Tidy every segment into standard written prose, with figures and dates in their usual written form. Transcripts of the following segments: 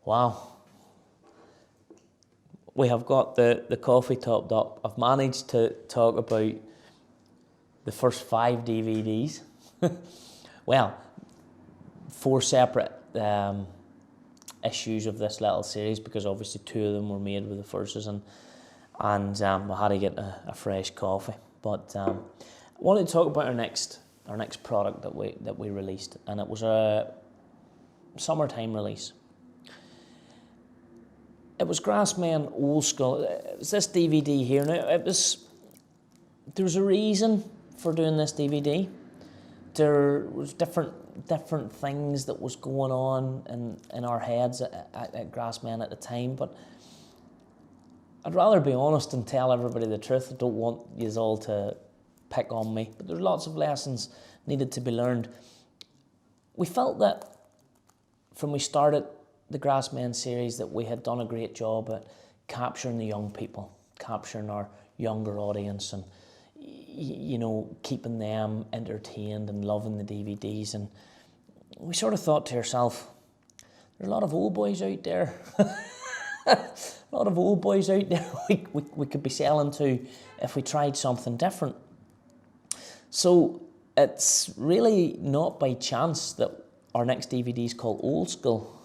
Wow. We have got the coffee topped up. I've managed to talk about the first 5 DVDs. Well, 4 separate issues of this little series, because obviously 2 of them were made with the Furses, and we had to get a fresh coffee. But I wanted to talk about our next product that we released, and it was a summertime release. It was GRASSMEN Old School. It was this DVD here. Now, there was a reason for doing this DVD. There was different things that was going on in our heads at GRASSMEN at the time, but I'd rather be honest and tell everybody the truth. I don't want you all to pick on me, but there's lots of lessons needed to be learned. We felt that from we started the GRASSMEN series that we had done a great job at capturing the young people, capturing our younger audience, and keeping them entertained and loving the DVDs. And we sort of thought to ourselves, there's a lot of old boys out there. A lot of old boys out there we could be selling to if we tried something different. So it's really not by chance that our next DVD is called Old School,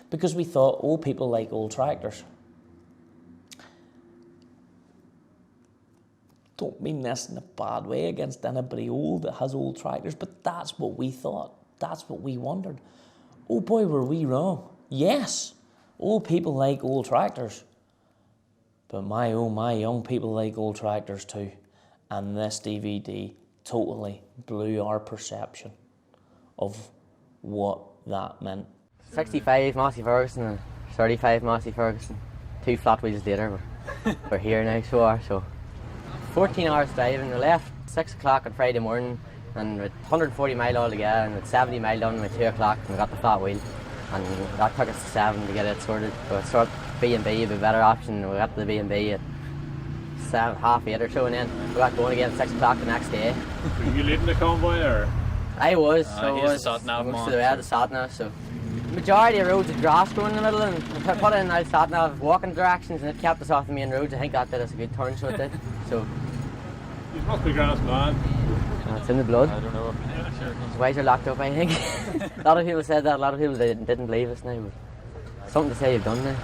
because we thought old people like old tractors. Don't mean this in a bad way against anybody old that has old tractors, but that's what we thought. That's what we wondered. Oh boy, were we wrong. Yes, old people like old tractors. But my, oh my, young people like old tractors too. And this DVD totally blew our perception of what that meant. 65 Massey Ferguson and 35 Massey Ferguson. 2 flat wheels later, we're here now, so 14 hours driving. We left 6 o'clock on Friday morning, and with 140 mile altogether, and with 70 mile done by 2 o'clock, and we got the flat wheel, and that took us to 7 to get it sorted. We thought B&B would be a better option. We got to the B&B at 7, half 8 or so, and then we got going again at 6 o'clock the next day. Were you leading the convoy, or? I was, Most of the way I had the sat-nav, so the majority of roads had grass growing in the middle, and we put in our sat-nav walking directions, and it kept us off the main roads. I think that did us a good turn, so it did. So You must be GRASSMEN. it's in the blood. I don't know. His eyes are locked up, I think. A lot of people said that, a lot of people didn't believe us now, but something to say you've done now.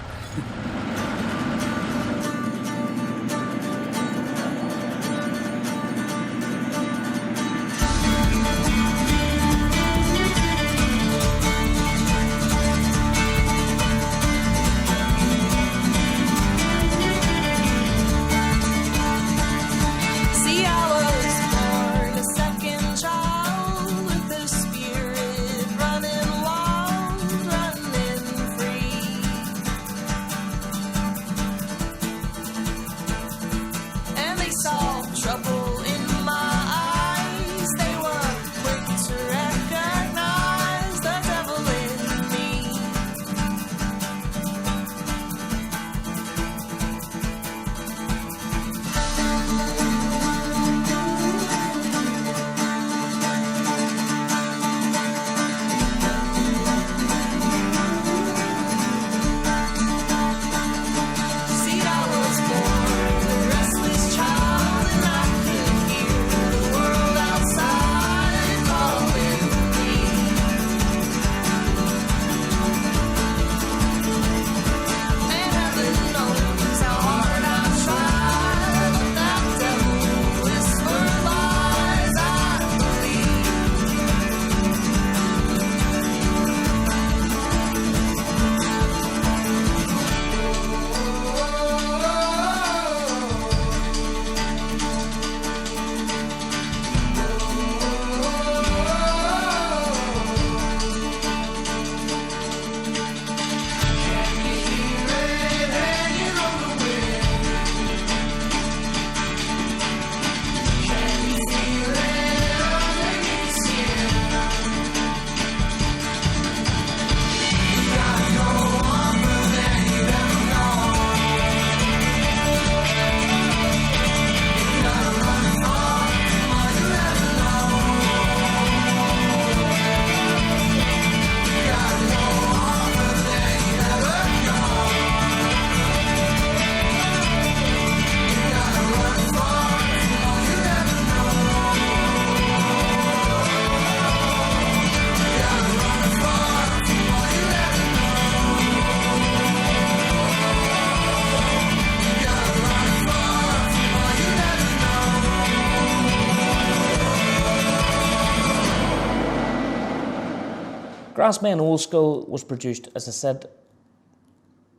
GRASSMEN Old School was produced, as I said,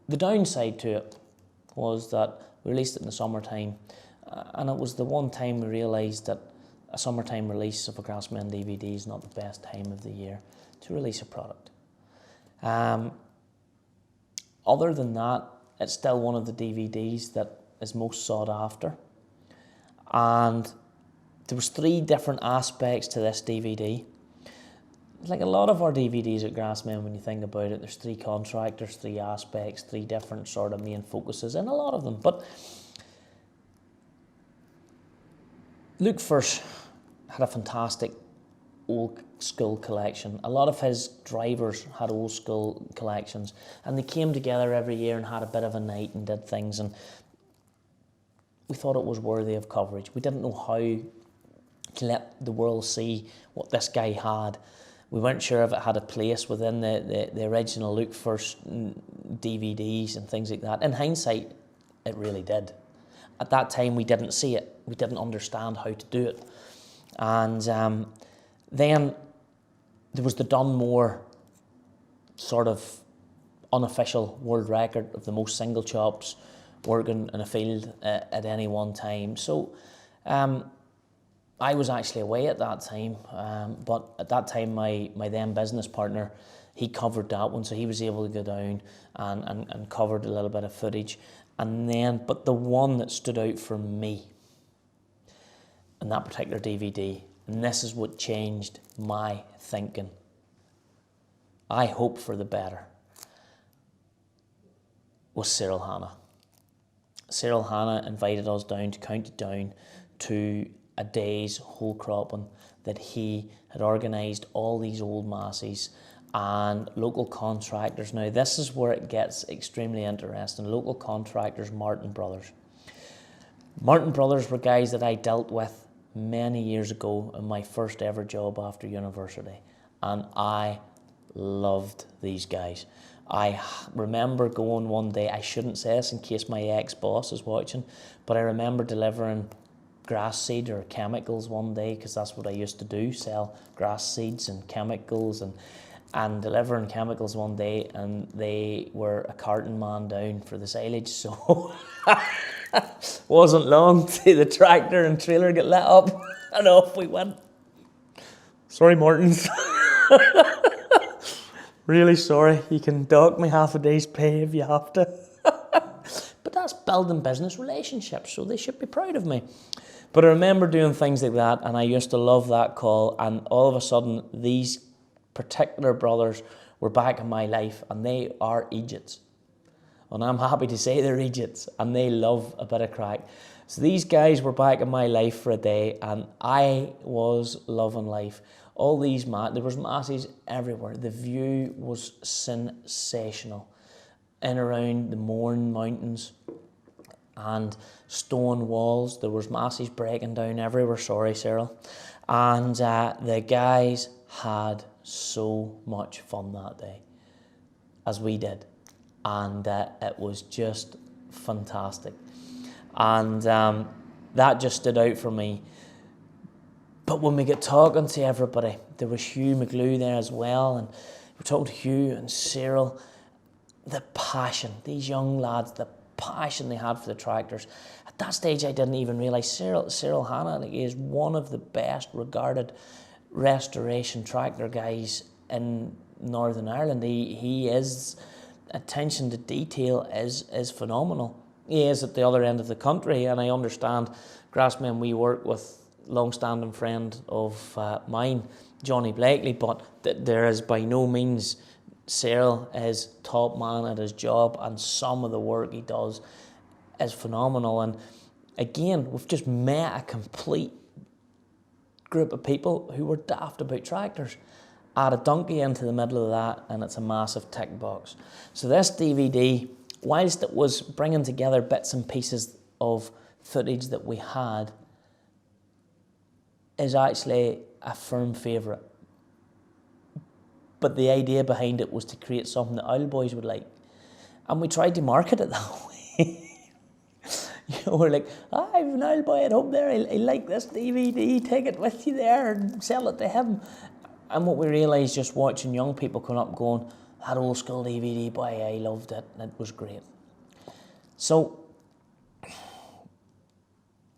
the downside to it was that we released it in the summertime, and it was the one time we realised that a summertime release of a GRASSMEN DVD is not the best time of the year to release a product. Other than that, it's still one of the DVDs that is most sought after. And there was 3 different aspects to this DVD. Like a lot of our DVDs at GRASSMEN, when you think about it, there's 3 contractors, 3 aspects, 3 different sort of main focuses in a lot of them. But Luke Furse had a fantastic old school collection. A lot of his drivers had old school collections, and they came together every year and had a bit of a night and did things, and we thought it was worthy of coverage. We didn't know how to let the world see what this guy had. We weren't sure if it had a place within the original Luke Furse DVDs and things like that. In hindsight, it really did. At that time, we didn't see it. We didn't understand how to do it. And then there was the Dunmore sort of unofficial world record of the most single chops working in a field at any one time. So I was actually away at that time, but at that time my then business partner, he covered that one, so he was able to go down and covered a little bit of footage. And then, but the one that stood out for me in that particular DVD, and this is what changed my thinking, I hope for the better, was Cyril Hanna. Cyril Hanna invited us down to County Down to a day's whole cropping that he had organised all these old Masseys and local contractors. Now this is where it gets extremely interesting. Local contractors, Martin Brothers. Martin Brothers were guys that I dealt with many years ago in my first ever job after university, and I loved these guys. I remember going one day, I shouldn't say this in case my ex-boss is watching, but I remember delivering grass seed or chemicals one day, because that's what I used to do, sell grass seeds and chemicals, and delivering chemicals one day, and they were a carton man down for the silage, so wasn't long till the tractor and trailer get lit up and off we went. Sorry, Martins. Really sorry. You can dock me half a day's pay if you have to. But that's building business relationships, so they should be proud of me. But I remember doing things like that, and I used to love that call, and all of a sudden these particular brothers were back in my life, and they are Egypts. And I'm happy to say they're Egypts, and they love a bit of crack. So these guys were back in my life for a day, and I was loving life. All these, there was Masseys everywhere. The view was sensational. In around the Mourne Mountains and stone walls, there was Masseys breaking down everywhere. Sorry, Cyril. And the guys had so much fun that day, as we did. And it was just fantastic. And that just stood out for me. But when we got talking to everybody, there was Hugh McGlue there as well, and we talked to Hugh and Cyril. The passion, these young lads, the passion they had for the tractors. At that stage, I didn't even realise Cyril Hanna, like, he is one of the best regarded restoration tractor guys in Northern Ireland. He is, attention to detail is phenomenal. He is at the other end of the country, and I understand GRASSMEN, we work with long-standing friend of mine, Johnny Blakely, but there is by no means, Cyril is top man at his job, and some of the work he does is phenomenal. And again, we've just met a complete group of people who were daft about tractors. Add a donkey into the middle of that and it's a massive tick box. So this DVD, whilst it was bringing together bits and pieces of footage that we had, is actually a firm favourite. But the idea behind it was to create something that Owl Boys would like. And we tried to market it that way. You know, we're like, I have an Owl Boy at home there, he'll like this DVD, take it with you there and sell it to him. And what we realised just watching young people come up going, that old school DVD, boy, I loved it, and it was great. So,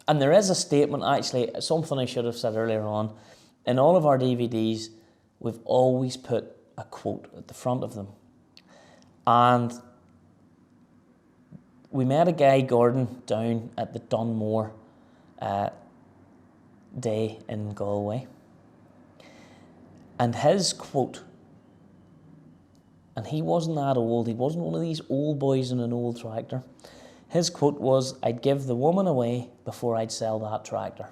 and there is a statement, actually, something I should have said earlier on. In all of our DVDs, we've always put a quote at the front of them. And we met a guy, Gordon, down at the Dunmore day in Galway. And his quote, and he wasn't that old, he wasn't one of these old boys in an old tractor. His quote was, I'd give the woman away before I'd sell that tractor.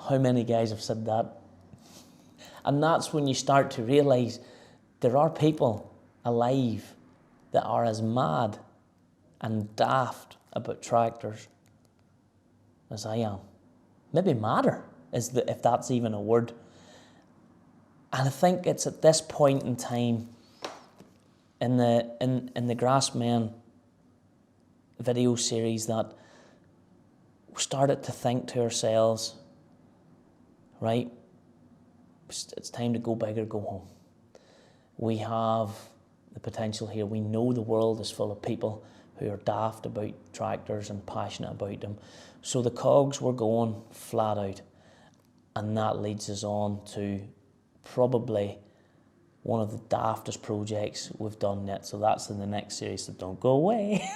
How many guys have said that? And that's when you start to realise there are people alive that are as mad and daft about tractors as I am. Maybe madder, if that's even a word. And I think it's at this point in time in the GRASSMEN video series that we started to think to ourselves, right, it's time to go big or go home. We have the potential here. We know the world is full of people who are daft about tractors and passionate about them. So the cogs were going flat out. And that leads us on to probably one of the daftest projects we've done yet. So that's in the next series, so don't go away.